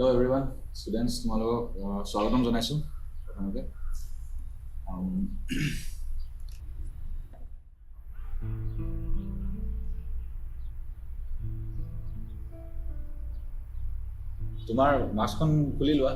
Hello everyone, students. তোমালোকক স্বাগতম জনাইছো প্ৰথমতে। তোমাৰ মাস্কখন খুলি লোৱা।